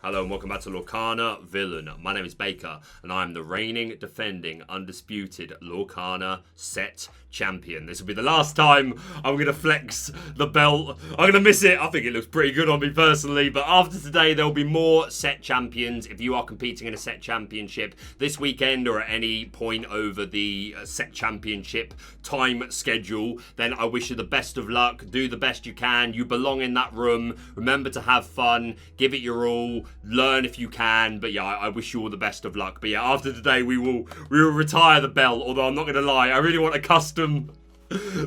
Hello and welcome back to Lorcana Villain. My name is Baker and I'm the reigning, defending, undisputed Lorcana set champion. This will be the last time I'm going to flex the belt. I'm going to miss it. I think it looks pretty good on me personally, but after today there will be more set champions. If you are competing in a set championship this weekend or at any point over the set championship time schedule, then I wish you the best of luck. Do the best you can. You belong in that room. Remember to have fun. Give it your all. Learn if you can. But yeah, I wish you all the best of luck. But yeah, after today we will retire the belt. Although I'm not going to lie, I really want a custom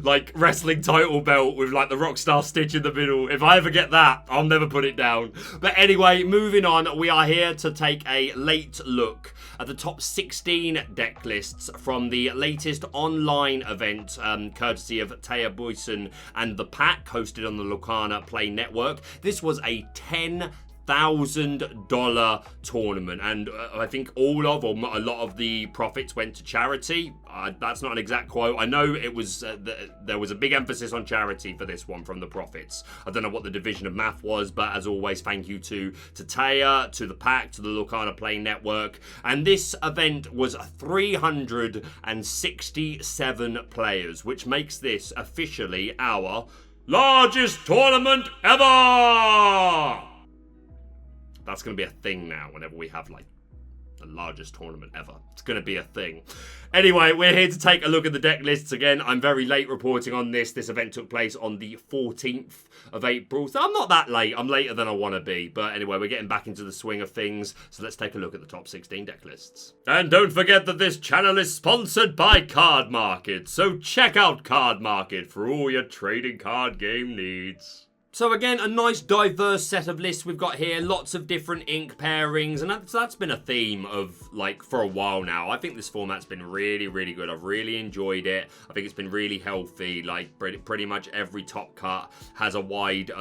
like wrestling title belt with like the Rockstar stitch in the middle. If I ever get that, I'll never put it down. But anyway, moving on, we are here to take a late look at the top 16 deck lists from the latest online event, courtesy of Tiana Discard and the Pack, hosted on the Lorcana Play Network. This was a $10,000 tournament, and I think all of, or a lot of the profits went to charity. That's not an exact quote. I know it was there was a big emphasis on charity for this one from the profits. I don't know what the division of math was, but as always, thank you to Taya, to the Pack, to the Lorcana Play Network. And this event was 367 players, which makes this officially our largest tournament ever. That's going to be a thing now whenever we have like the largest tournament ever. It's going to be a thing. Anyway, we're here to take a look at the deck lists again. I'm very late reporting on this. This event took place on the 14th of April. So I'm not that late. I'm later than I want to be. But anyway, we're getting back into the swing of things. So let's take a look at the top 16 deck lists. And don't forget that this channel is sponsored by Cardmarket. So check out Cardmarket for all your trading card game needs. So again, a nice diverse set of lists we've got here. Lots of different ink pairings, and that's been a theme of, like, for a while now. I think this format's been really, really good. I've really enjoyed it. I think it's been really healthy. Like, pretty much every top cut has a wide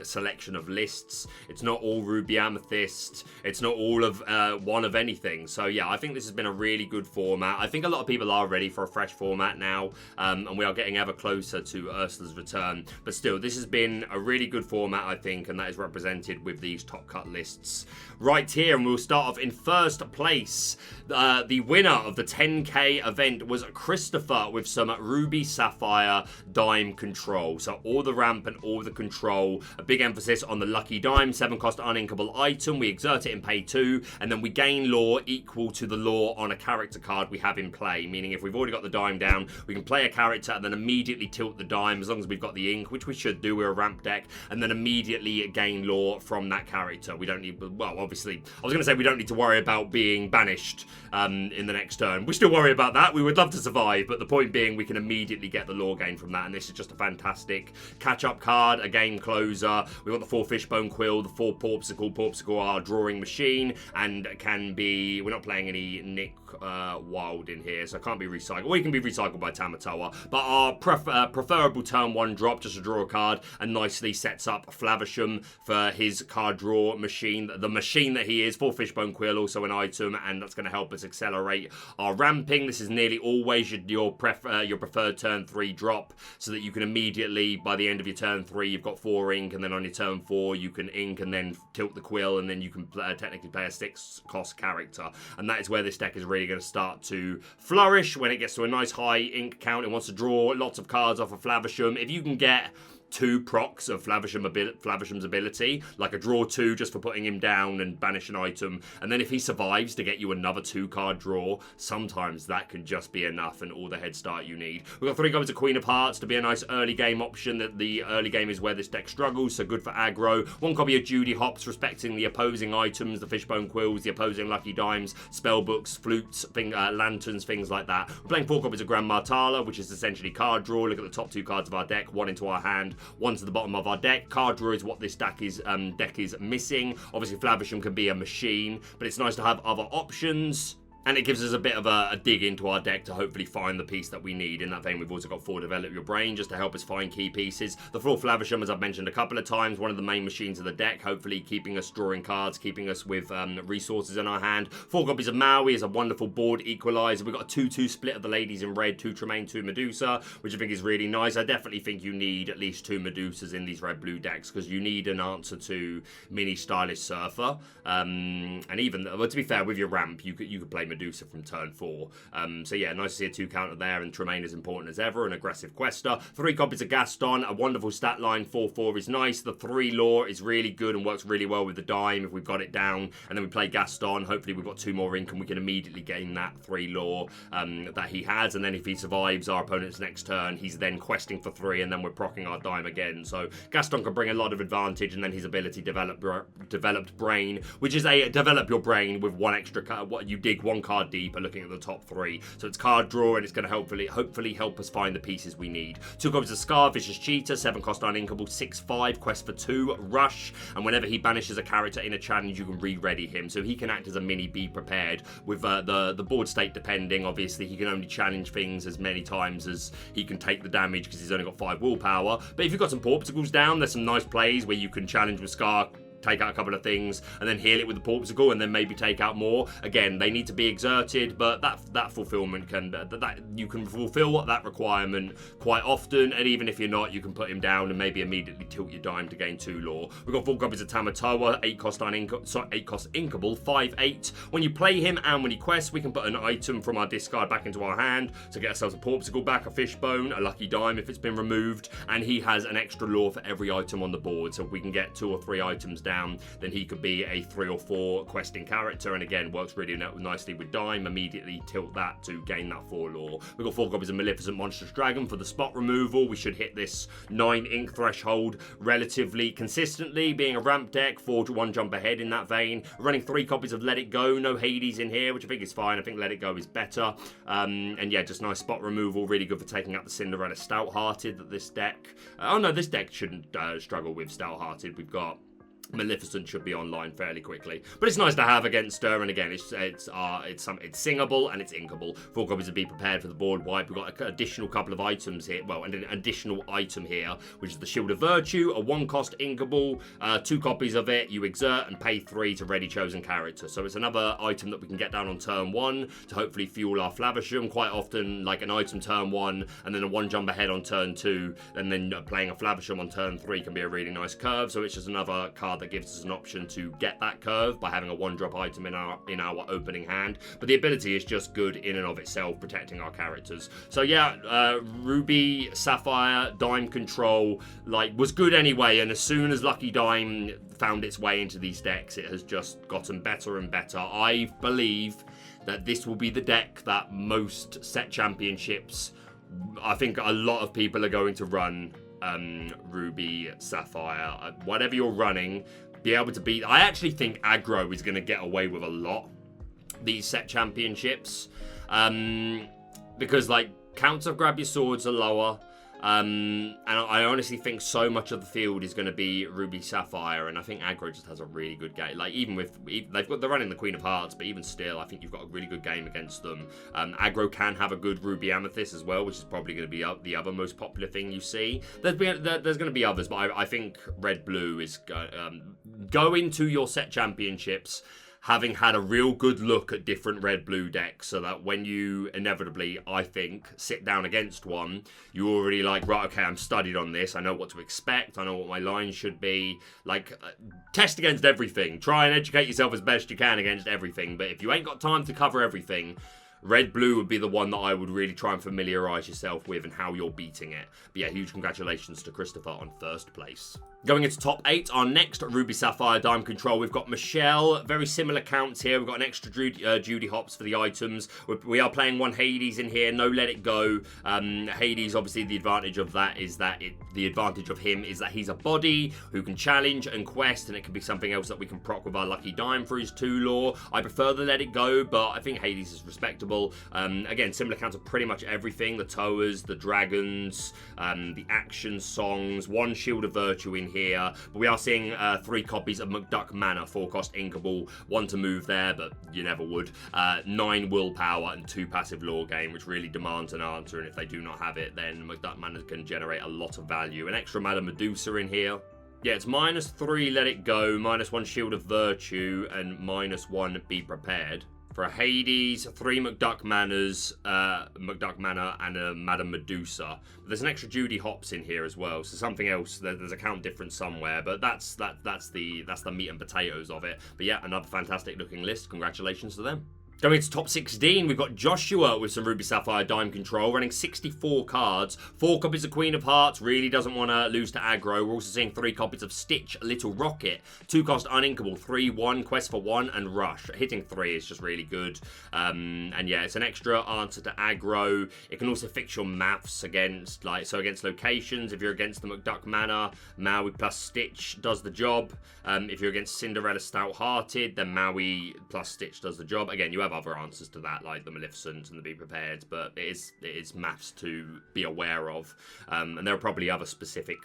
selection of lists. It's not all Ruby Amethyst. It's not all of one of anything. So yeah, I think this has been a really good format. I think a lot of people are ready for a fresh format now, and we are getting ever closer to Ursula's return. But still, this has been a really good format, I think, and that is represented with these top cut lists right here. And we'll start off in first place. The winner of the 10k event was Christopher with some Ruby Sapphire Dime control. So all the ramp and all the control. A big emphasis on the Lucky Dime, 7-cost uninkable item. We exert it in pay 2, and then we gain lore equal to the lore on a character card we have in play. Meaning if we've already got the dime down, we can play a character and then immediately tilt the dime as long as we've got the ink, which we should do. We're a ramp deck. And then immediately gain lore from that character. We don't need, well, obviously, I was going to say we don't need to worry about being banished in the next turn. We still worry about that. We would love to survive, but the point being we can immediately get the lore gain from that, and this is just a fantastic catch-up card, a game closer. We've got the 4 Fishbone Quill, the 4 Porpsicle. Porpsicle are a drawing machine, and can be, we're not playing any Nick Wild in here, so it can't be recycled. Or it can be recycled by Tamatoa, but our preferable turn 1 drop, just to draw a card, and nicely sets up Flavisham for his card draw machine, the machine that he is. 4 Fishbone Quill, also an item, and that's going to help us accelerate our ramping. This is nearly always your preferred turn 3 drop, so that you can immediately, by the end of your turn 3, you've got 4 ink, and then on your turn 4, you can ink and then tilt the quill, and then you can technically play a 6-cost character. And that is where this deck is really going to start to flourish. When it gets to a nice high ink count, it wants to draw lots of cards off of Flavisham. If you can get 2 procs of Flavisham's ability, like a draw 2 just for putting him down and banish an item, and then if he survives to get you another 2-card draw, sometimes that can just be enough and all the head start you need. We've got 3 copies of Queen of Hearts to be a nice early game option. That the early game is where this deck struggles, so good for aggro. 1 copy of Judy Hops, respecting the opposing items, the Fishbone Quills, the opposing Lucky Dimes, spellbooks, flutes, lanterns, things like that. We're playing 4 copies of Grand Martala, which is essentially card draw. Look at the top 2 cards of our deck, 1 into our hand, 1 to the bottom of our deck. Card draw is what this deck is missing. Obviously, Flavisham can be a machine, but it's nice to have other options. And it gives us a bit of a dig into our deck to hopefully find the piece that we need. In that vein, we've also got 4 Develop Your Brain just to help us find key pieces. The 4 Flavisham, as I've mentioned a couple of times, one of the main machines of the deck, hopefully keeping us drawing cards, keeping us with resources in our hand. 4 copies of Maui is a wonderful board equalizer. We've got a 2-2 split of the ladies in red, 2 Tremaine, 2 Medusa, which I think is really nice. I definitely think you need at least 2 Medusas in these red-blue decks because you need an answer to Mini Stylish Surfer. And even, well, to be fair, with your ramp, you could play Medusa from turn 4. So yeah, nice to see a 2 counter there, and Tremaine is important as ever, an aggressive quester. 3 copies of Gaston, a wonderful stat line, 4/4 is nice. The 3 lore is really good and works really well with the dime if we've got it down, and then we play Gaston. Hopefully we've got 2 more ink and we can immediately gain that 3 lore that he has, and then if he survives our opponent's next turn, he's then questing for 3, and then we're proccing our dime again. So Gaston can bring a lot of advantage, and then his ability developed brain, which is a develop your brain with 1 extra card. What you dig 1 card deeper, looking at the top 3. So it's card draw, and it's going to hopefully help us find the pieces we need. 2 copies of Scar, Vicious Cheater, 7 cost uninkable, 6/5, quest for 2, rush, and whenever he banishes a character in a challenge, you can re-ready him. So he can act as a mini Be Prepared with the board state depending. Obviously, he can only challenge things as many times as he can take the damage because he's only got 5 willpower. But if you've got some Porpsicles down, there's some nice plays where you can challenge with Scar, take out a couple of things, and then heal it with the Porpsicle, and then maybe take out more. Again, they need to be exerted, but that fulfillment can that you can fulfill that requirement quite often. And even if you're not, you can put him down and maybe immediately tilt your dime to gain 2 lore. We've got 4 copies of Tamatoa, 8 cost inkable, 5/8. When you play him and when he quests, we can put an item from our discard back into our hand to get ourselves a Porpsicle back, a Fishbone, a lucky dime if it's been removed, and he has an extra lore for every item on the board. So if we can get 2 or 3 items down, then he could be a 3 or 4 questing character, and again works really nicely with dime. Immediately tilt that to gain that 4 lore. We've got 4 copies of Maleficent Monstrous Dragon for the spot removal. We should hit this 9 ink threshold relatively consistently, being a ramp deck, 4 to 1 jump ahead in that vein. We're running 3 copies of Let It Go, no Hades in here, which I think is fine. I think Let It Go is better, and yeah, just nice spot removal, really good for taking out the Cinderella Stouthearted that this deck, oh no, this deck shouldn't struggle with Stouthearted. We've got Maleficent should be online fairly quickly, but it's nice to have against her. And again, it's singable and it's inkable. 4 copies to Be Prepared for the board wipe. We've got an additional couple of items here. Well, and an additional item here, which is the Shield of Virtue, a 1 cost inkable. 2 copies of it. You exert and pay 3 to ready chosen character. So it's another item that we can get down on turn 1 to hopefully fuel our Flavisham. Quite often, like an item turn 1 and then a 1 jump ahead on turn 2, and then playing a Flavisham on turn 3 can be a really nice curve. So it's just another card that gives us an option to get that curve by having a 1-drop item in our opening hand. But the ability is just good in and of itself, protecting our characters. So yeah, Ruby Sapphire Dime Control was good anyway, and as soon as Lucky Dime found its way into these decks, it has just gotten better and better. I believe that this will be the deck that most set championships, I think a lot of people are going to run Ruby Sapphire. Whatever you're running, be able to beat. I actually think aggro is going to get away with a lot these set championships, because counts of Grab Your Swords are lower, and I honestly think so much of the field is going to be Ruby Sapphire, and I think aggro just has a really good game. They're running the Queen of Hearts, but even still, I think you've got a really good game against them. Aggro can have a good Ruby Amethyst as well, which is probably going to be the other most popular thing you see. There's going to be others, but I think Red-Blue is go into your set championships having had a real good look at different red-blue decks, so that when you inevitably, I think, sit down against one, you already right, okay, I'm studied on this, I know what to expect, I know what my lines should be. Test against everything. Try and educate yourself as best you can against everything, but if you ain't got time to cover everything, Red-Blue would be the one that I would really try and familiarise yourself with and how you're beating it. But yeah, huge congratulations to Christopher on 1st place. Going into top 8, our next Ruby Sapphire Dime Control, we've got Michelle. Very similar counts here. We've got an extra Judy Hops for the items. We are playing 1 Hades in here. No Let It Go. Hades, obviously, the advantage of that is that the advantage of him is that he's a body who can challenge and quest, and it can be something else that we can proc with our Lucky Dime for his 2 lore. I prefer the Let It Go, but I think Hades is respectable. respectable. Again, similar count to pretty much everything. The Toas, the Dragons, the action songs, 1 Shield of Virtue in here. But we are seeing 3 copies of McDuck Manor, 4-cost inkable, 1 to move there, but you never would. 9 willpower and 2 passive lore gain, which really demands an answer, and if they do not have it, then McDuck Manor can generate a lot of value. An extra Madame Medusa in here. Yeah, it's -3 Let It Go, -1 Shield of Virtue, and -1 Be Prepared. For a Hades, 3 McDuck Manor, and a Madame Medusa. There's an extra Judy Hopps in here as well, so something else. There's a count difference somewhere, but that's the meat and potatoes of it. But yeah, another fantastic looking list. Congratulations to them. Going into top 16, we've got Joshua with some Ruby Sapphire Dime Control, running 64 cards, 4 copies of Queen of Hearts, really doesn't want to lose to aggro. We're also seeing 3 copies of Stitch, Little Rocket, 2-cost Uninkable, 3-1, Quest for 1, and Rush. Hitting 3 is just really good. And yeah, it's an extra answer to aggro. It can also fix your maths against, against locations. If you're against the McDuck Manor, Maui plus Stitch does the job. If you're against Cinderella Stout-Hearted, then Maui plus Stitch does the job. Again, you have other answers to that, like the Maleficent and the Be Prepared, but it is maths to be aware of, and there are probably other specific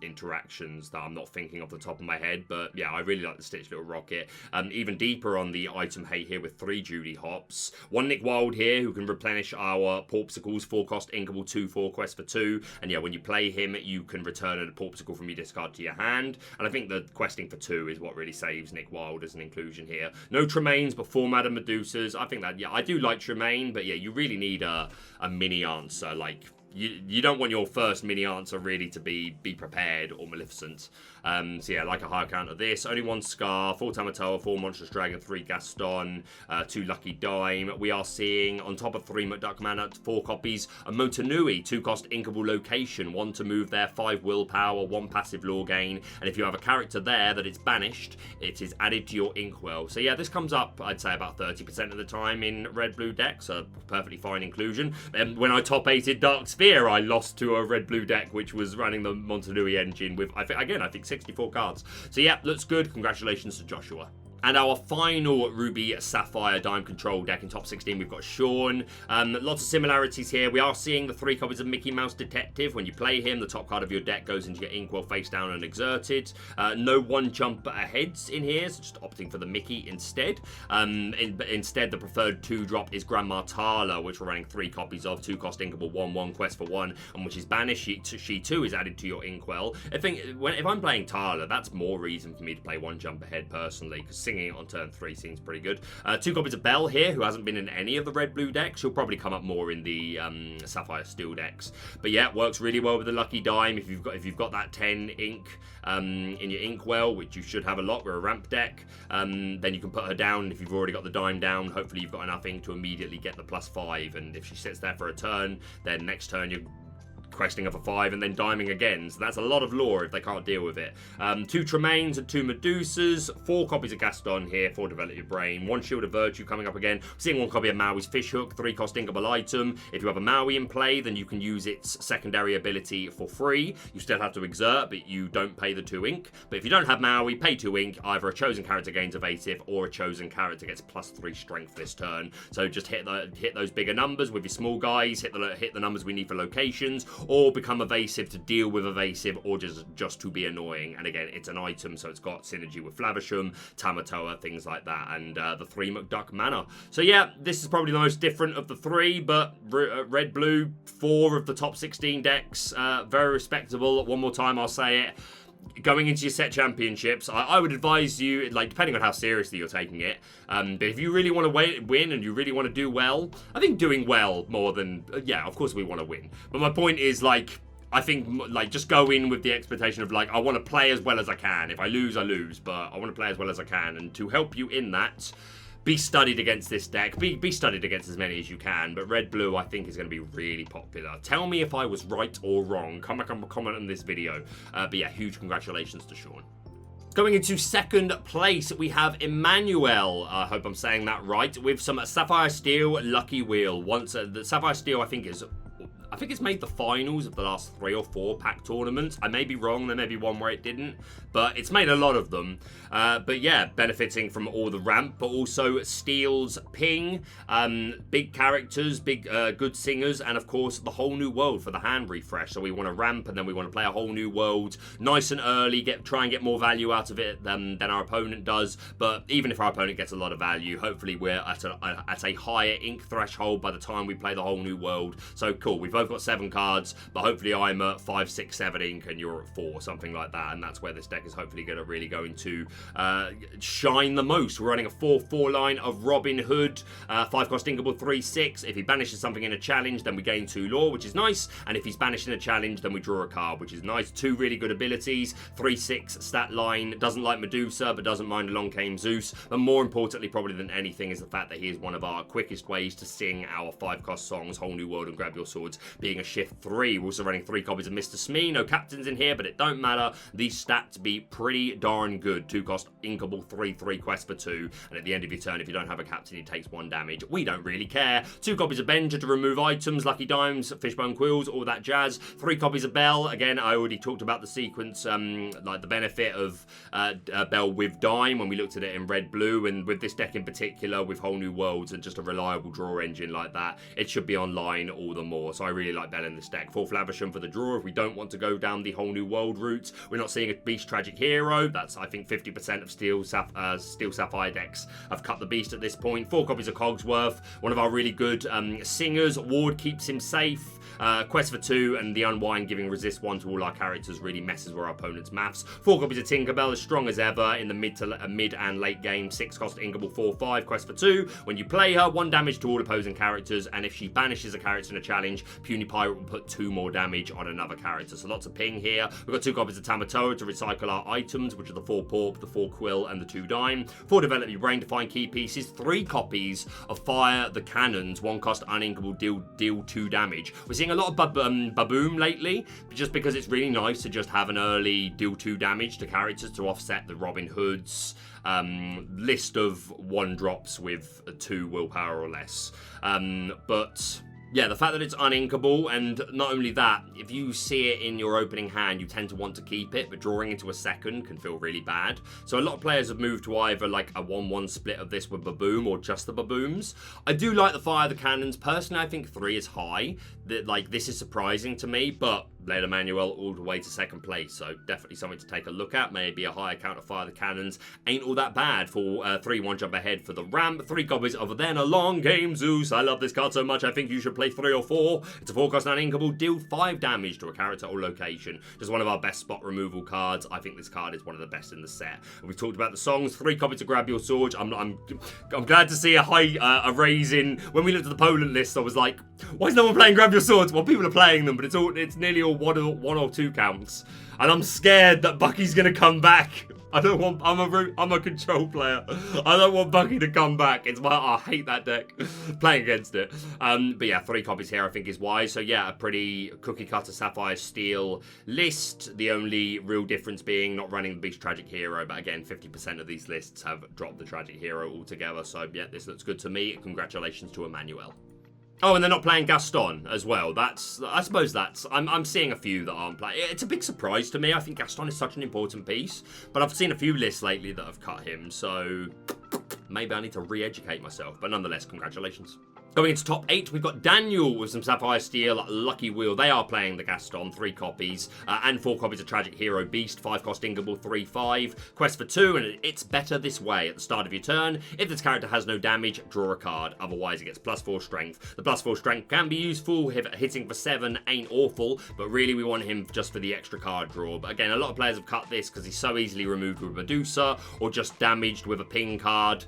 interactions that I'm not thinking off the top of my head, but yeah, I really like the Stitch Little Rocket. Even deeper on the item hate here with 3 Judy Hopps, 1 Nick Wilde here who can replenish our Porpsicles, 4-cost inkable, 2/4 Quest for 2, and yeah, when you play him, you can return a Porpsicle from your discard to your hand, and I think the questing for 2 is what really saves Nick Wilde as an inclusion here. No Tremaines, but 4 Madame Medusas. I think that, yeah, I do like Tremaine, but yeah, you really need a mini answer, like, you don't want your first mini answer really to be Prepared or Maleficent. So yeah, like a higher count of this. Only 1 Scar, 4 Tamatoa, 4 Monstrous Dragon, 3 Gaston, 2 Lucky Dime. We are seeing, on top of 3 McDuck Manor, 4 copies of Motunui, 2-cost inkable location, 1 to move there, 5 willpower, 1 passive lore gain. And if you have a character there that it's banished, it is added to your inkwell. So yeah, this comes up, I'd say, about 30% of the time in red-blue decks, a perfectly fine inclusion. When I top-8'd Dark Sphere, I lost to a red-blue deck which was running the Motunui engine with, I think 64 cards. So yeah, looks good. Congratulations to Joshua. And our final Ruby Sapphire Dime Control deck in top 16, we've got Sean. Lots of similarities here. We are seeing the 3 copies of Mickey Mouse Detective. When you play him, the top card of your deck goes into your inkwell face down and exerted. No 1 jump aheads in here, so just opting for the Mickey instead. Instead, the preferred 2-drop is Grandma Tala, which we're running 3 copies of, 2-cost inkable, 1/1 Quest for 1, and which is banished. She too is added to your inkwell. I think if I'm playing Tala, that's more reason for me to play 1 jump ahead personally, because singing it on turn 3 seems pretty good. 2 copies of Belle here, who hasn't been in any of the red-blue decks. She'll probably come up more in the Sapphire Steel decks. But yeah, it works really well with the Lucky Dime. If you've got that 10 ink in your inkwell, which you should have a lot, we're a ramp deck, then you can put her down. If you've already got the dime down, hopefully you've got enough ink to immediately get the +5. And if she sits there for a turn, then next turn you're questing her for 5 and then diming again, so that's a lot of lore if they can't deal with it. 2 Tremaines and 2 Medusas, 4 copies of Gaston here for Develop Your Brain, 1 Shield of Virtue coming up again, seeing 1 copy of Maui's Fishhook, 3-cost inkable item. If you have a Maui in play, then you can use its secondary ability for free. You still have to exert, but you don't pay the 2 ink. But if you don't have Maui, pay 2 ink, either a chosen character gains evasive or a chosen character gets +3 strength this turn. So just hit those bigger numbers with your small guys, hit the numbers we need for locations, or become evasive to deal with evasive, or just to be annoying. And again, it's an item, so it's got synergy with Flavisham, Tamatoa, things like that, and the 3 McDuck Manor. So yeah, this is probably the most different of the 3, but red, blue, 4 of the top 16 decks, very respectable. One more time, I'll say it. Going into your set championships, I would advise you, like, depending on how seriously you're taking it, but if you really want to win and you really want to do well, I think doing well more than, yeah, of course we want to win. But my point is, like, I think, like, just go in with the expectation of, like, I want to play as well as I can. If I lose, I lose, but I want to play as well as I can. And to help you in that, be studied against this deck. Be studied against as many as you can, but red-blue I think is going to be really popular. Tell me if I was right or wrong. Come back and comment on this video. But yeah, huge congratulations to Sean. Going into second place, we have Emmanuel. I hope I'm saying that right. With some Sapphire Steel Lucky Wheel. The Sapphire Steel, I think I think it's made the finals of the last 3 or 4 pack tournaments. I may be wrong, there may be one where it didn't, but it's made a lot of them. But yeah, benefiting from all the ramp, but also steals ping, big characters, big good singers, and of course the whole new world for the hand refresh. So we want to ramp and then we want to play a whole new world nice and early, try and get more value out of it than our opponent does. But even if our opponent gets a lot of value, hopefully we're at a higher ink threshold by the time we play the whole new world. So cool, we've both got 7 cards, but hopefully I'm at 5, 6, 7 ink and you're at 4, something like that, and that's where this deck is hopefully really going to shine the most. We're running a 4/4 line of Robin Hood, 5 cost inkable, 3/6. If he banishes something in a challenge, then we gain 2 lore, which is nice, and if he's banished in a challenge, then we draw a card, which is nice. 2 really good abilities, 3/6 stat line, doesn't like Medusa, but doesn't mind Along Came Zeus, but more importantly probably than anything is the fact that he is one of our quickest ways to sing our 5 cost songs, Whole New World and Grab Your Swords, being a shift 3. We're also running 3 copies of Mr. Smee, no captains in here, but it don't matter. These stats be pretty darn good. 2 cost inkable, 3/3 quest for 2, and at the end of your turn, if you don't have a captain, he takes 1 damage. We don't really care. 2 copies of Benja to remove items, Lucky Dimes, Fishbone Quills, all that jazz. 3 copies of Bell. Again, I already talked about the sequence, like the benefit of Bell with Dime when we looked at it in red blue, and with this deck in particular, with Whole New Worlds and just a reliable draw engine like that, it should be online all the more. So I really like Bell in this deck. 4 Flavisham for the draw if we don't want to go down the Whole New World route. We're not seeing a Beast Tragic Hero. That's, I think, 50% of Steel Sapphire decks have cut the Beast at this point. 4 copies of Cogsworth, one of our really good singers. Ward keeps him safe. Quest for 2 and the Unwind giving resist 1 to all our characters really messes with our opponent's maths. 4 copies of Tinkerbell, as strong as ever in the mid and late game. 6 cost inkable, 4/5 quest for 2. When you play her, 1 damage to all opposing characters, and if she banishes a character in a challenge, Puny Pirate will put 2 more damage on another character. So lots of ping here. We've got 2 copies of Tamatoa to recycle our items, which are the 4 Pork, the 4 Quill, and the 2 Dime. 4 Develop Your Brain to find key pieces. 3 copies of Fire the Cannons, 1 cost uninkable, deal 2 damage. We're seeing a lot of Baboom lately, just because it's really nice to just have an early deal 2 damage to characters to offset the Robin Hoods list of 1 drops with 2 willpower or less. But yeah, the fact that it's uninkable, and not only that, if you see it in your opening hand, you tend to want to keep it, but drawing into a second can feel really bad. So a lot of players have moved to either like a 1/1 split of this with Baboom or just the Babooms. I do like the Fire the Cannons. Personally, I think 3 is high. Like, this is surprising to me, but Leda Manuel all the way to 2nd place, so definitely something to take a look at. Maybe a higher count of Fire the Cannons ain't all that bad for 3/1 jump ahead for the ramp. 3 copies of Then Along Came Zeus. I love this card so much, I think you should play 3 or 4. It's a 4 cost uninkable, deal 5 damage to a character or location. Just one of our best spot removal cards. I think this card is one of the best in the set. And we've talked about the songs. 3 copies to Grab Your Sword. I'm glad to see a raise in. When we looked at the Poland list, I was like, why is no one playing Grab Your Swords? Well, people are playing them, but it's nearly all 1 or 2 counts. And I'm scared that Bucky's gonna come back. I'm a control player. I don't want Bucky to come back. I hate that deck. Playing against it. But yeah, 3 copies here I think is wise. So yeah, a pretty cookie cutter Sapphire Steel list. The only real difference being not running the Beast Tragic Hero. But again, 50% of these lists have dropped the Tragic Hero altogether. So yeah, this looks good to me. Congratulations to Emmanuel. Oh, and they're not playing Gaston as well. I suppose I'm seeing a few that aren't playing. It's a big surprise to me. I think Gaston is such an important piece, but I've seen a few lists lately that have cut him, so maybe I need to re-educate myself. But nonetheless, congratulations. Going into top 8, we've got Daniel with some Sapphire Steel, Lucky Wheel. They are playing the Gaston, 3 copies, and 4 copies of Tragic Hero Beast, 5 cost inkable, 3/5. Quest for 2, and it's better this way. At the start of your turn, if this character has no damage, draw a card. Otherwise, it gets +4 strength. The +4 strength can be useful. Hitting for 7 ain't awful, but really we want him just for the extra card draw. But again, a lot of players have cut this because he's so easily removed with Medusa, or just damaged with a ping card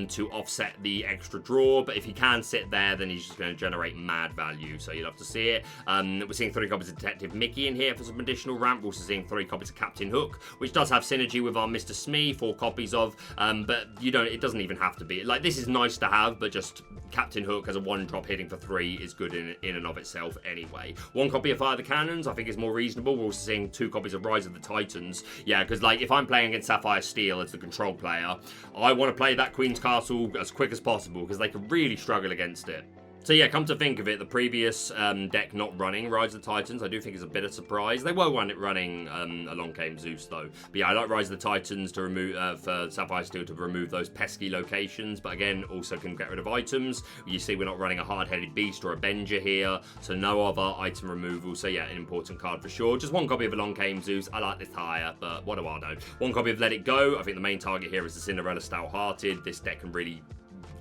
to offset the extra draw. But if he can sit there, then he's just going to generate mad value, so you'll have to see it. We're seeing 3 copies of Detective Mickey in here for some additional ramp. We're also seeing 3 copies of Captain Hook, which does have synergy with our Mr. Smee, 4 copies of, but it doesn't even have to be. Like, this is nice to have, but just Captain Hook as a 1-drop hitting for 3 is good in and of itself anyway. 1 copy of Fire the Cannons, I think is more reasonable. We're also seeing 2 copies of Rise of the Titans. Yeah, because like, if I'm playing against Sapphire Steel as the control player, I want to play that Queen's Castle as quick as possible, because they can really struggle against it. So yeah, come to think of it, the previous deck not running Rise of the Titans, I do think is a bit of surprise. They were running Along Came Zeus though. But yeah, I like Rise of the Titans to remove, for Sapphire Steel to remove those pesky locations. But again, also can get rid of items. You see we're not running a Hard-Headed Beast or a Benger here, so no other item removal. So yeah, an important card for sure. Just one copy of Along Came Zeus. I like this higher, but what do I know? One copy of Let It Go. I think the main target here is the Cinderella Stout-Hearted. This deck can really...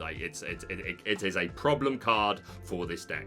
Like it is a problem card for this deck.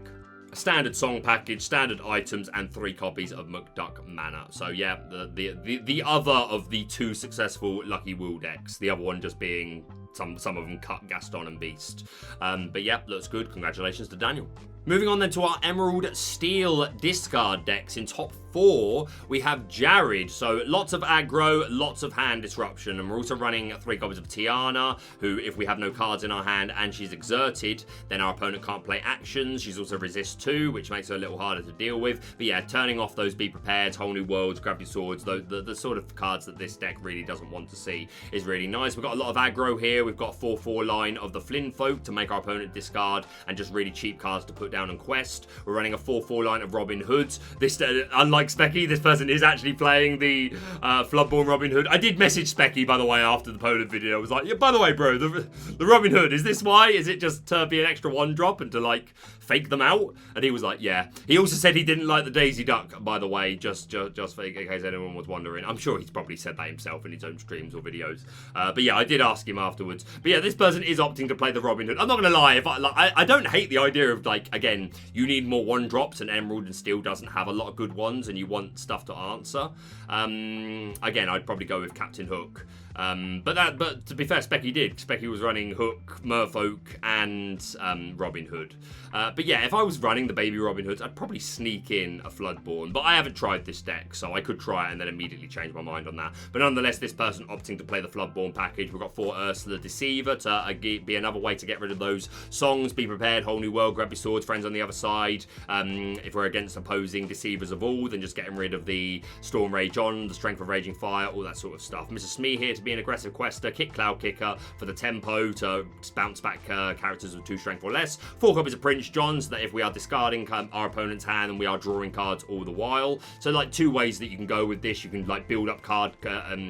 A standard song package, standard items, and 3 copies of McDuck Manor. So yeah, the other of the 2 successful Lucky Wool decks. The other one just being some of them cut Gaston and Beast. But yeah, looks good. Congratulations to Daniel. Moving on then to our Emerald Steel discard decks. In top 4, we have Jared. So lots of aggro, lots of hand disruption. And we're also running 3 copies of Tiana, who, if we have no cards in our hand and she's exerted, then our opponent can't play actions. She's also resist 2, which makes her a little harder to deal with. But yeah, turning off those Be Prepared, Whole New Worlds, Grab Your Swords, the sort of cards that this deck really doesn't want to see is really nice. We've got a lot of aggro here. We've got 4/4 line of the Flynn Folk to make our opponent discard, and just really cheap cards to put down and quest. We're running a 4/4 line of Robin Hoods. This, unlike Specky, this person is actually playing the Floodborn Robin Hood. I did message Specky, by the way, after the Poland video. I was like, yeah, by the way, bro, the Robin Hood, is this why? Is it just to be an extra 1-drop and to, like, fake them out? And he was like, yeah. He also said he didn't like the Daisy Duck, by the way, just in case anyone was wondering. I'm sure he's probably said that himself in his own streams or videos. But yeah, I did ask him afterwards. But yeah, this person is opting to play the Robin Hood. I'm not going to lie. If I don't hate the idea of, like, again, you need more 1-drops, and Emerald and Steel doesn't have a lot of good ones, and you want stuff to answer. Again, I'd probably go with Captain Hook. But to be fair, Specky did. Specky was running Hook, Merfolk, and Robin Hood. But yeah, if I was running the baby Robin Hoods, I'd probably sneak in a Floodborn. But I haven't tried this deck, so I could try it and then immediately change my mind on that. But nonetheless, this person opting to play the Floodborn package. We've got 4 Ursula Deceiver to be another way to get rid of those songs. Be Prepared, Whole New World, Grab Your Swords, Friends on the Other Side. If we're against opposing Deceivers of All, then just getting rid of the Storm Rage On, the Strength of Raging Fire, all that sort of stuff. Mr. Smee here to be an aggressive quester, Kick Cloud Kicker for the tempo to bounce back characters with 2 strength or less. 4 copies of Prince John, so that if we are discarding our opponent's hand and we are drawing cards all the while. So like 2 ways that you can go with this. You can like build up card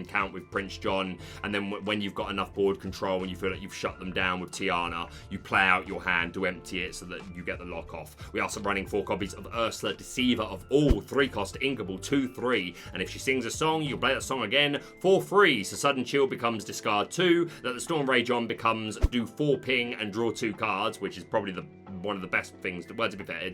count with Prince John, and then when you've got enough board control and you feel like you've shut them down with Tiana, you play out your hand to empty it so that you get the lock off. We're also running 4 copies of Ursula Deceiver of All, 3 cost Inkable, 2/3, and if she sings a song, you'll play that song again for free. So Sudden Chill becomes discard 2, that the Storm Rage On becomes do 4 ping and draw 2 cards, which is probably one of the best things. Well, to be fair,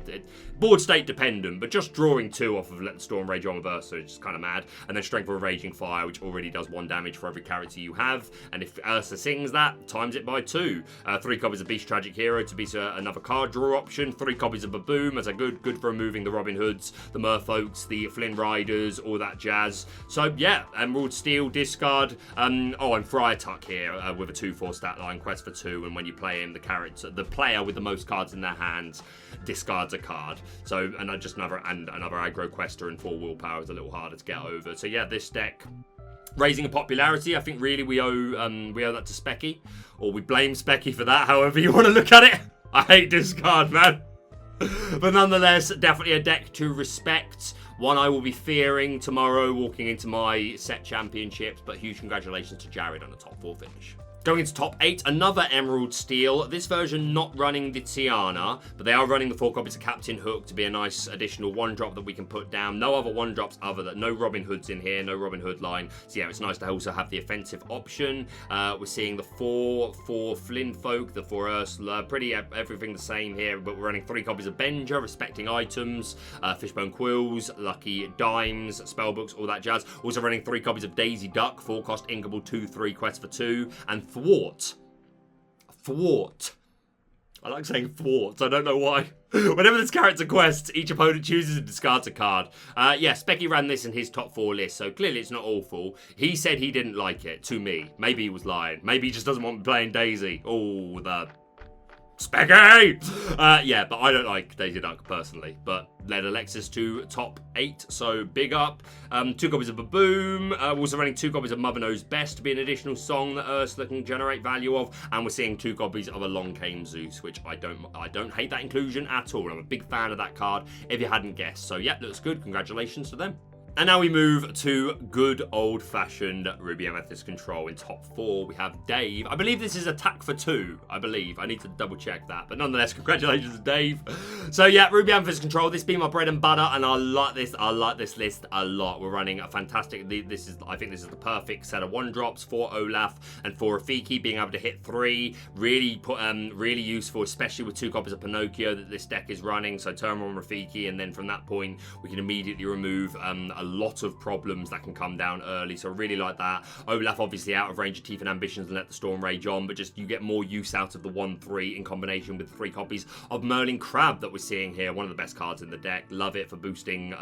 board state dependent, but just drawing 2 off of Let the Storm Rage On with Ursa is just kind of mad. And then Strength of a Raging Fire, which already does 1 damage for every character you have, and if Ursa sings that, times it by 2. 3 copies of Beast Tragic Hero to be another card draw option. 3 copies of Baboom as a good for removing the Robin Hoods, the Merfolks, the Flynn Riders, all that jazz. So yeah, Emerald Steel discard. And Friar Tuck here with a 2/4 stat line, quest for 2, and when you play him, the player with the most cards in their hands discards a card. So just another aggro quester and 4 willpower is a little harder to get over. So yeah, this deck raising a popularity. I think really we owe that to Specky, or we blame Specky for that, however you want to look at it. I hate discard, man. But nonetheless, definitely a deck to respect. One I will be fearing tomorrow walking into my set championships, but huge congratulations to Jared on the top 4 finish. Going into top 8, another Emerald Steel. This version not running the Tiana, but they are running the 4 copies of Captain Hook to be a nice additional 1-drop that we can put down. No other 1-drops other than no Robin Hoods in here, no Robin Hood line. So yeah, it's nice to also have the offensive option. We're seeing the 4 Flynn Folk, the 4 Ursula, pretty everything the same here, but we're running 3 copies of Benger, respecting items, Fishbone Quills, Lucky Dimes, Spellbooks, all that jazz. Also running 3 copies of Daisy Duck, 4 cost Inkable, 2/3, quest for 2, and Thwart. I like saying thwart. I don't know why. Whenever this character quests, each opponent chooses and discards a card. Yeah, Specky ran this in his top 4 list, so clearly it's not awful. He said he didn't like it, to me. Maybe he was lying. Maybe he just doesn't want me playing Daisy. Oh, the Specky! Yeah, but I don't like Daisy Duck personally, but led Alexis to top 8, so big up. 2 copies of Baboom. We're also running 2 copies of Mother Knows Best to be an additional song that Ursula can generate value of, and we're seeing 2 copies of Along Came Zeus, which I don't hate that inclusion at all. I'm a big fan of that card, if you hadn't guessed. So yeah, looks good. Congratulations to them. And now we move to good old-fashioned Ruby Amethyst Control. In top 4, we have Dave. I believe this is attack for 2, I believe. I need to double-check that. But nonetheless, congratulations, Dave. So yeah, Ruby Amethyst Control. This being my bread and butter, and I like this. I like this list a lot. We're running a fantastic... I think this is the perfect set of 1-drops for Olaf and for Rafiki, being able to hit 3. Really useful, especially with 2 copies of Pinocchio that this deck is running. So turn on Rafiki, and then from that point, we can immediately remove a lot of problems that can come down early, so I really like that. Olaf obviously out of range of Teeth and Ambitions and Let the Storm Rage On, but just you get more use out of the 1/3 in combination with 3 copies of Merlin Crab that we're seeing here. One of the best cards in the deck. Love it for boosting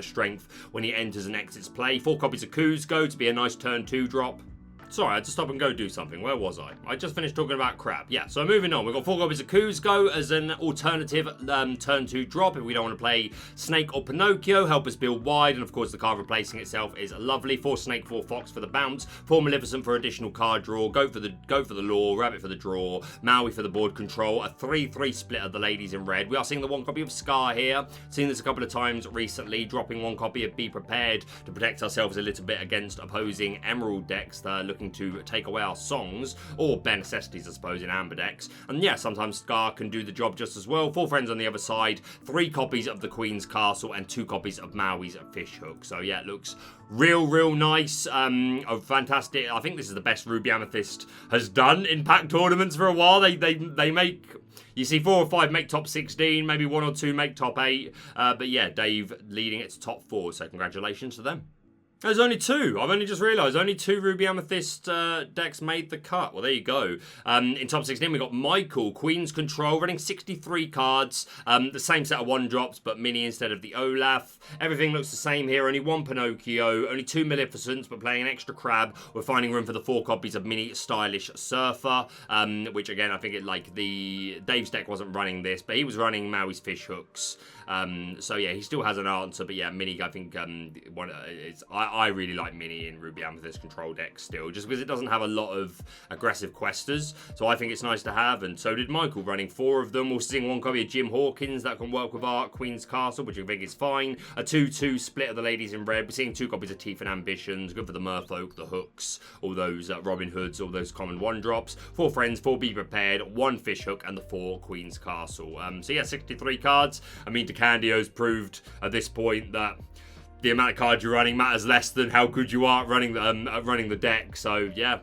strength when he enters and exits play. 4 copies of Kuzco to be a nice turn 2 drop. Sorry, I had to stop and go do something. Where was I? I just finished talking about crap. Yeah, so moving on. We've got 4 copies of Kuzco as an alternative turn 2 drop if we don't want to play Snake or Pinocchio. Help us build wide. And of course, the card replacing itself is lovely. 4 Snake, 4 Fox for the bounce. 4 Maleficent for additional card draw. Go for the lore. Rabbit for the draw. Maui for the board control. A 3/3 split of the ladies in red. We are seeing the 1 copy of Scar here. Seen this a couple of times recently. Dropping 1 copy of Be Prepared to protect ourselves a little bit against opposing Emerald decks that are looking to take away our songs, or bare necessities, I suppose, in Amber decks. And yeah, sometimes Scar can do the job just as well. 4 friends on the other side, 3 copies of the Queen's Castle, and 2 copies of Maui's Fish Hook. So yeah, it looks real nice. Fantastic. I think this is the best Ruby Amethyst has done in pack tournaments for a while. They make... You see 4 or 5 make top 16, maybe 1 or 2 make top 8. But yeah, Dave leading it to top 4, so congratulations to them. There's only 2. I've only just realised. Only 2 Ruby Amethyst decks made the cut. Well, there you go. In top 16, we got Michael, Queen's Control, running 63 cards. The same set of 1-drops, but mini instead of the Olaf. Everything looks the same here. Only 1 Pinocchio, only 2 Maleficents, but playing an extra crab. We're finding room for the 4 copies of Mini Stylish Surfer, which again, I think Dave's deck wasn't running this, but he was running Maui's Fish Hooks. So yeah, he still has an answer, but yeah, Mini, I think I really like Mini in Ruby Amethyst Control decks still, just because it doesn't have a lot of aggressive questers, so I think it's nice to have, and so did Michael, running 4 of them. We're seeing 1 copy of Jim Hawkins that can work with our Queen's Castle, which I think is fine. A 2/2 split of the ladies in red. We're seeing 2 copies of Teeth and Ambitions, good for the Merfolk, the Hooks, all those Robin Hoods, all those common 1-drops. 4 friends, 4 Be Prepared, 1 Fish Hook, and the 4 Queen's Castle. So yeah, 63 cards. I mean, DeCandio's proved at this point that the amount of cards you're running matters less than how good you are at running the deck. So yeah,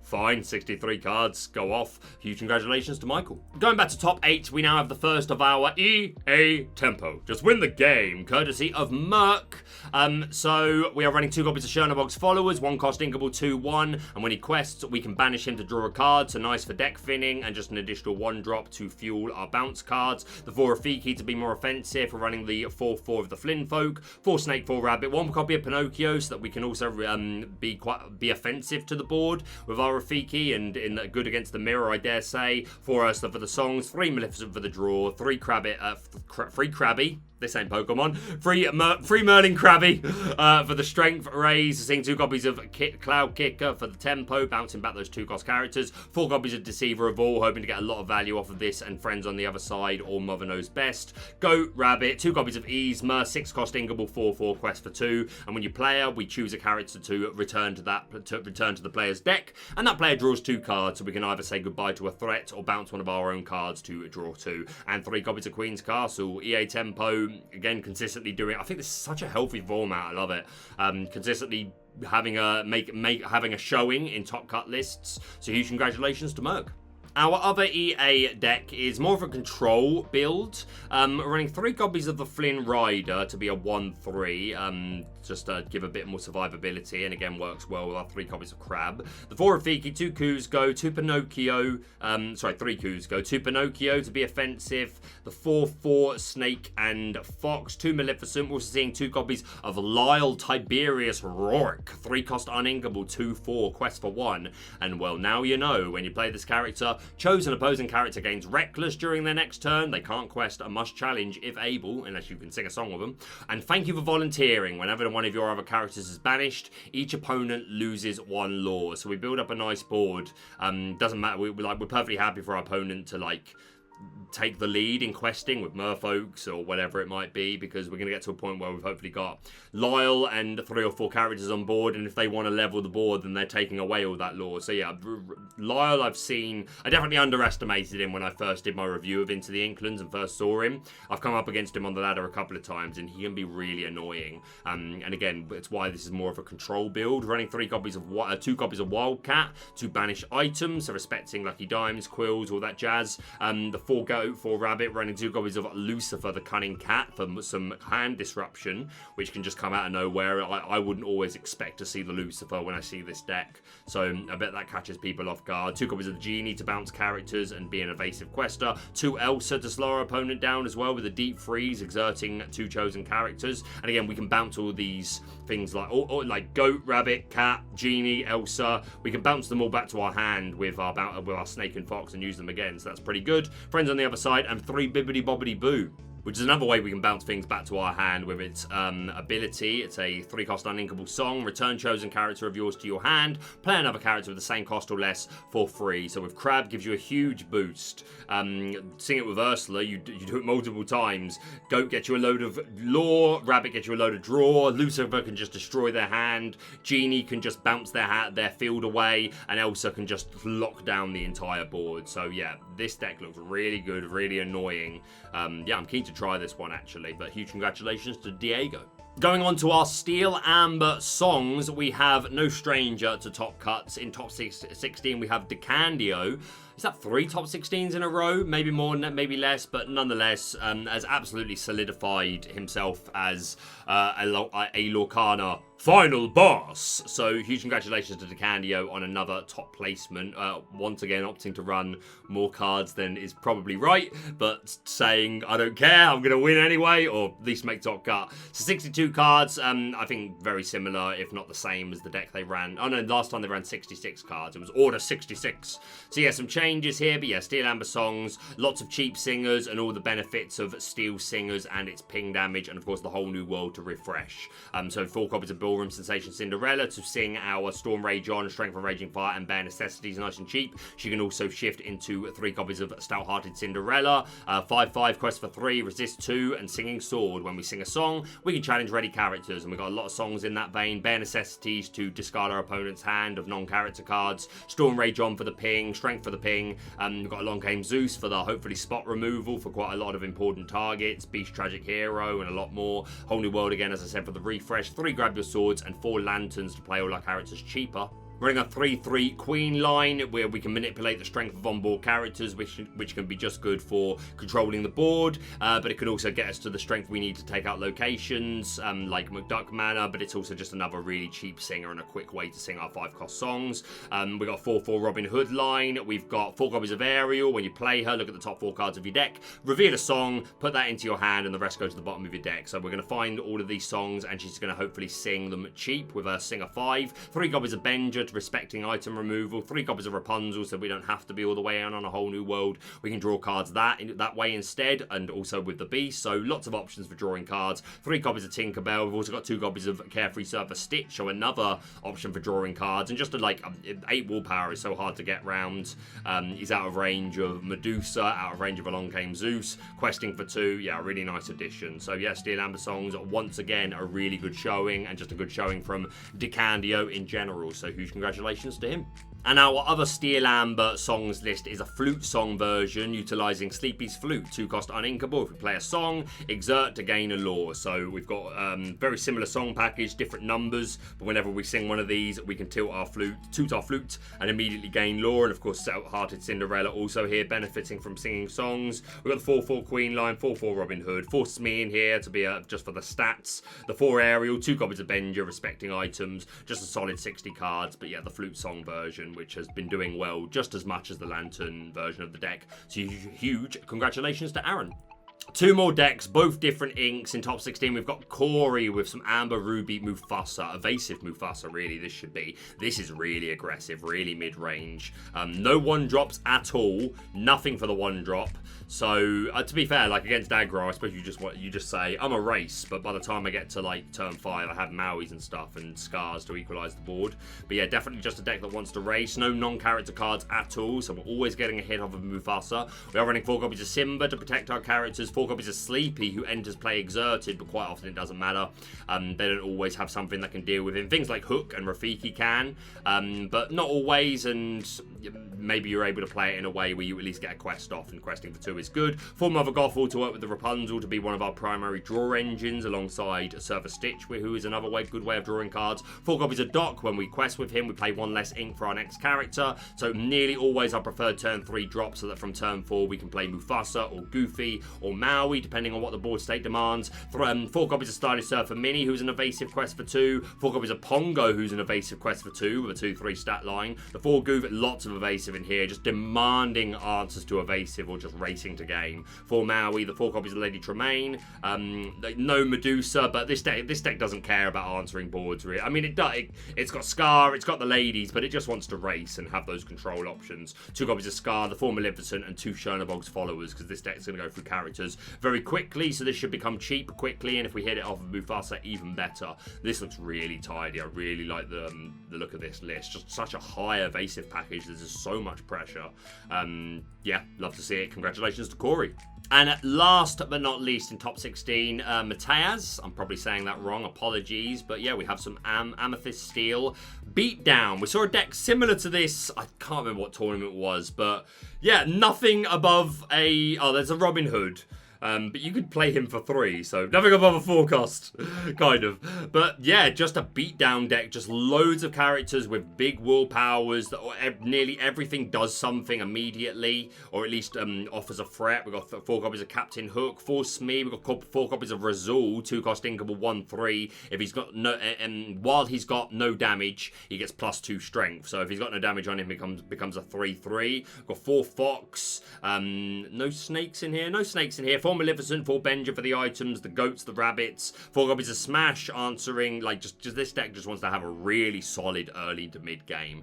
fine, 63 cards, go off. Huge congratulations to Michael. Going back to top 8, we now have the first of our EA Tempo. Just win the game, courtesy of Merc. So we are running 2 copies of Chernobog's Followers, 1 cost Inkable, 2/1, and when he quests, we can banish him to draw a card, so nice for deck thinning, and just an additional 1-drop to fuel our bounce cards. The 4 Rafiki to be more offensive. We're running the 4/4 of the Flynn Folk, 4 Snake, 4 Rabbit, 1 copy of Pinocchio, so that we can also be offensive to the board with our Rafiki, and in good against the mirror, I dare say. 4 Ursula for the songs, 3 Maleficent for the draw, 3 Krabby. This ain't Pokemon. 3 Merlin Krabby for the strength raise. Seeing 2 copies of Cloud Kicker for the tempo, bouncing back those 2 cost characters. 4 copies of Deceiver of All, hoping to get a lot of value off of this, and Friends on the other side, or Mother Knows Best. Goat Rabbit, 2 copies of Yzma, 6 cost Inkable, 4/4 quest for 2. And when you player, we choose a character to return to the player's deck, and that player draws 2 cards, so we can either say goodbye to a threat or bounce one of our own cards to draw 2. And 3 copies of Queen's Castle. EA Tempo, again, consistently doing. I think this is such a healthy format. I love it. Consistently having a showing in top cut lists. So huge congratulations to Merc. Our other EA deck is more of a control build. Running 3 copies of the Flynn Rider to be a 1/3. just to give a bit more survivability, and again works well with our 3 copies of Crab. The 4 Rafiki, 2 Kuzco, 2 Pinocchio, 3 Kuzco, 2 Pinocchio to be offensive, the 4 Snake and Fox, 2 Maleficent. We're also seeing 2 copies of Lyle Tiberius Rourke, 3 cost uninkable, 2/4 quest for 1. And well, now you know, when you play this character, chosen opposing character gains Reckless during their next turn. They can't quest and must challenge if able, unless you can sing a song with them. And thank you for volunteering. Whenever one of your other characters is banished, each opponent loses 1 lore. So we build up a nice board. Doesn't matter. We're perfectly happy for our opponent to like take the lead in questing with Merfolks or whatever it might be, because we're going to get to a point where we've hopefully got Lyle and 3 or 4 characters on board, and if they want to level the board, then they're taking away all that lore. So yeah, Lyle, I definitely underestimated him when I first did my review of Into the Inklands and first saw him. I've come up against him on the ladder a couple of times, and he can be really annoying. And again, it's why this is more of a control build, running 2 copies of Wildcat to banish items, so respecting Lucky Dimes, Quills, all that jazz. The 4 Goat, 4 Rabbit, running 2 copies of Lucifer the Cunning Cat for some hand disruption, which can just come out of nowhere. I wouldn't always expect to see the Lucifer when I see this deck, so I bet that catches people off guard. 2 copies of the Genie to bounce characters and be an evasive quester. 2 Elsa to slow our opponent down as well with a Deep Freeze, exerting 2 chosen characters. And again, we can bounce all these things like Goat, Rabbit, Cat, Genie, Elsa. We can bounce them all back to our hand with our Snake and Fox and use them again, so that's pretty good. Friends on the other side, and 3 Bibbidi Bobbidi Boo, which is another way we can bounce things back to our hand with its ability. It's a 3 cost uninkable song. Return chosen character of yours to your hand. Play another character with the same cost or less for free. So with Crab, gives you a huge boost. Sing it with Ursula, you do it multiple times. Goat gets you a load of lore. Rabbit gets you a load of draw. Lucifer can just destroy their hand. Genie can just bounce their field away. And Elsa can just lock down the entire board. So yeah, this deck looks really good, really annoying. Yeah, I'm keen to try this one actually, but huge congratulations to Diego. Going on to our Steel Amber songs, we have no stranger to top cuts. In top 16, we have DeCandio. Is that 3 top 16s in a row? Maybe more, maybe less, but nonetheless, has absolutely solidified himself as a Lorcana final boss. So huge congratulations to DeCandio on another top placement. Once again, opting to run more cards than is probably right, but saying, I don't care, I'm going to win anyway, or at least make top cut. So 62 cards, I think very similar, if not the same as the deck they ran. Oh no, last time they ran 66 cards. It was Order 66. So yeah, some changes here, but yeah, Steel Amber songs, lots of cheap singers, and all the benefits of Steel Singers and its ping damage, and of course the whole new world to refresh. So 4 copies of Ballroom Sensation Cinderella to sing our Storm Rage on, Strength of Raging Fire, and Bare Necessities nice and cheap. She can also shift into 3 copies of Stout-Hearted Cinderella, 5/5 Quest for 3, Resist 2, and Singing Sword. When we sing a song, we can challenge ready characters, and we've got a lot of songs in that vein. Bare Necessities to discard our opponent's hand of non-character cards, Storm Rage on for the ping, Strength for the ping. We've got Along Came Zeus for the hopefully spot removal for quite a lot of important targets, Beast Tragic Hero, and a lot more. Whole New World again, as I said, for the refresh. 3 Grab Your Swords and 4 Lanterns to play all our characters cheaper. Running a 3/3 Queen line where we can manipulate the strength of onboard characters, which can be just good for controlling the board, but it can also get us to the strength we need to take out locations, like McDuck Manor, but it's also just another really cheap singer and a quick way to sing our 5-cost songs. We've got 4/4 Robin Hood line. We've got 4 copies of Ariel. When you play her, look at the top 4 cards of your deck, reveal a song, put that into your hand, and the rest go to the bottom of your deck. So we're going to find all of these songs, and she's going to hopefully sing them cheap with her Singer 5. 3 copies of Benja, respecting item removal, 3 copies of Rapunzel, so we don't have to be all the way in on a whole new world. We can draw cards that way instead, and also with the Beast, so lots of options for drawing cards. 3 copies of Tinkerbell. We've also got 2 copies of Carefree Surfer Stitch, so another option for drawing cards, and just 8 willpower is so hard to get round. He's out of range of Medusa, out of range of Along Came Zeus, questing for 2. Yeah, really nice addition. So yeah, Steel Amber songs, once again, a really good showing, and just a good showing from DeCandio in general, so huge congratulations to him. And our other Steel Amber songs list is a FluteSong version utilising Sleepy's Flute, 2-cost uninkable. If we play a song, exert to gain a lore. So we've got very similar song package, different numbers, but whenever we sing one of these, we can toot our flute, and immediately gain lore. And of course, Hearted Cinderella also here benefiting from singing songs. We've got the 4/4 Queen line, 4/4 Robin Hood, 4 Smee in here to be just for the stats. The 4 Ariel, 2 copies of Benja, respecting items, just a solid 60 cards. But yeah, the FluteSong version, which has been doing well just as much as the Lantern version of the deck. So huge congratulations to Aaron. 2 more decks, both different inks. In top 16, we've got Corey with some Amber Ruby Mufasa. Evasive Mufasa, really, this should be. This is really aggressive, really mid-range. No 1-drops at all. Nothing for the 1-drop. So, to be fair, like against aggro, I suppose you just say, I'm a race, but by the time I get to like turn 5, I have Mauis and stuff and Scars to equalise the board. But yeah, definitely just a deck that wants to race. No non-character cards at all, so we're always getting a hit off of Mufasa. We are running 4 copies of Simba to protect our characters, 4 copies of Sleepy, who enters play exerted, but quite often it doesn't matter. They don't always have something that can deal with him. Things like Hook and Rafiki can, but not always, and maybe you're able to play it in a way where you at least get a quest off, and questing for 2 is good. 4 Mother Gothel to work with the Rapunzel to be one of our primary draw engines, alongside Surfer Stitch, who is another good way of drawing cards. 4 copies of Doc. When we quest with him, we play 1 less ink for our next character, so nearly always our preferred turn 3 drop, so that from turn 4 we can play Mufasa or Goofy or Maui, depending on what the board state demands. 4 copies of Stylish Surfer Mini, who's an evasive quest for 2. 4 copies of Pongo, who's an evasive quest for 2, with a 2/3 stat line. The 4 Goof, lots of evasive in here, just demanding answers to evasive or just racing to game. 4 Maui, the 4 copies of Lady Tremaine. No Medusa, but this deck doesn't care about answering boards, really. I mean, it's got Scar, it's got the ladies, but it just wants to race and have those control options. 2 copies of Scar, the 4 Maleficent, and 2 Chernabog's Followers, because this deck's going to go through characters very quickly, so this should become cheap quickly, and if we hit it off of Mufasa, even better. This looks really tidy. I really like the look of this list. Just such a high evasive package. There's just so much pressure. Yeah, love to see it. Congratulations to Corey. And last but not least, in top 16, Mateas. I'm probably saying that wrong, apologies. But yeah, we have some Amethyst Steel Beatdown. We saw a deck similar to this. I can't remember what tournament it was, but yeah, nothing above a... Oh, there's a Robin Hood. But you could play him for 3, so nothing above a 4 cost, kind of. But yeah, just a beatdown deck, just loads of characters with big will powers. That nearly everything does something immediately, or at least offers a threat. We've got 4 copies of Captain Hook, 4 Smee. We've got 4 copies of Razul, 2-cost inkable, 1/3. If he's got no, while he's got no damage, he gets +2 strength. So if he's got no damage on him, becomes a 3/3. We've got 4 Fox. No snakes in here. No snakes in here. 4 Maleficent, 4 Benja for the items, the goats, the rabbits, 4 copies of Smash, answering, like, just this deck just wants to have a really solid early to mid game.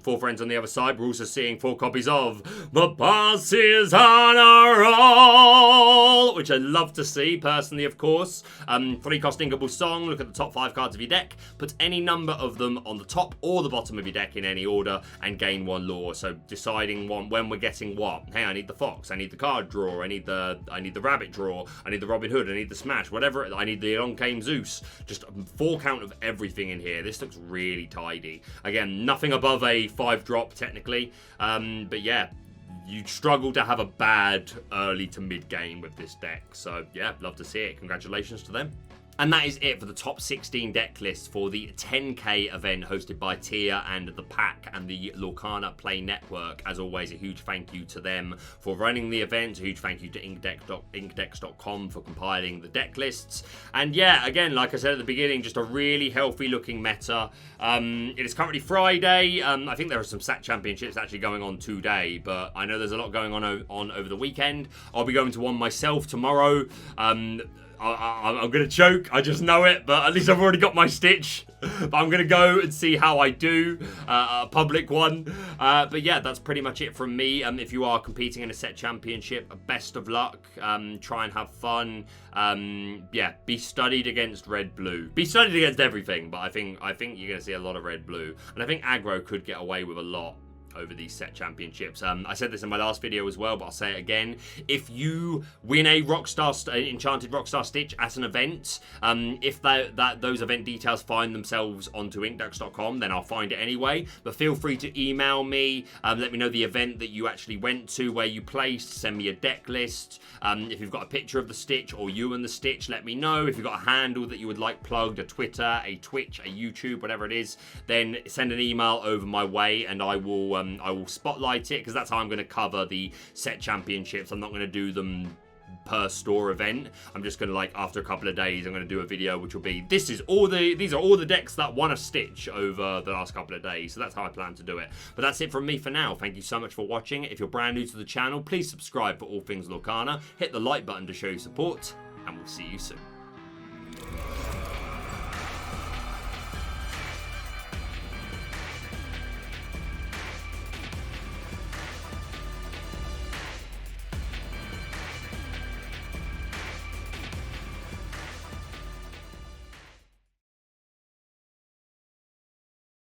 4 friends on the other side. We're also seeing 4 copies of The Boss is on a Roll, which I love to see, personally, of course. 3-cost inkable Song. Look at the top 5 cards of your deck. Put any number of them on the top or the bottom of your deck in any order and gain 1 lore. So deciding when we're getting what. Hey, I need the Fox, I need the card draw, I need the rabbit draw, I need the Robin Hood, I need the Smash, whatever, I need the Along Came Zeus. Just a 4 count of everything in here. This looks really tidy. Again, nothing above a 5-drop technically, but yeah, you'd struggle to have a bad early to mid game with this deck. So yeah, love to see it. Congratulations to them. And that is it for the top 16 deck list for the 10K event hosted by Tia and the Pack and the Lorcana Play Network. As always, a huge thank you to them for running the event. A huge thank you to inkdex.com for compiling the deck lists. And yeah, again, like I said at the beginning, just a really healthy looking meta. It is currently Friday. I think there are some SAT championships actually going on today, but I know there's a lot going on over the weekend. I'll be going to one myself tomorrow. I'm going to choke, I just know it, but at least I've already got my Stitch. But I'm going to go and see how I do, a public one. But yeah, that's pretty much it from me. If you are competing in a set championship, best of luck. Try and have fun. Yeah, be studied against red-blue. Be studied against everything, but I think you're going to see a lot of red-blue. And I think aggro could get away with a lot over these set championships. I said this in my last video as well, but I'll say it again. If you win a Enchanted Rockstar Stitch at an event, if those event details find themselves onto inkducks.com, then I'll find it anyway. But feel free to email me, let me know the event that you actually went to, where you placed, send me a deck list. If you've got a picture of the Stitch or you and the Stitch, let me know. If you've got a handle that you would like plugged, a Twitter, a Twitch, a YouTube, whatever it is, then send an email over my way and I will spotlight it, because that's how I'm going to cover the set championships. I'm not going to do them per store event. I'm just going to, like, after a couple of days, I'm going to do a video which will be, these are all the decks that won a Stitch over the last couple of days. So that's how I plan to do it. But that's it from me for now. Thank you so much for watching. If you're brand new to the channel, please subscribe for all things Lorcana. Hit the like button to show your support, and we'll see you soon.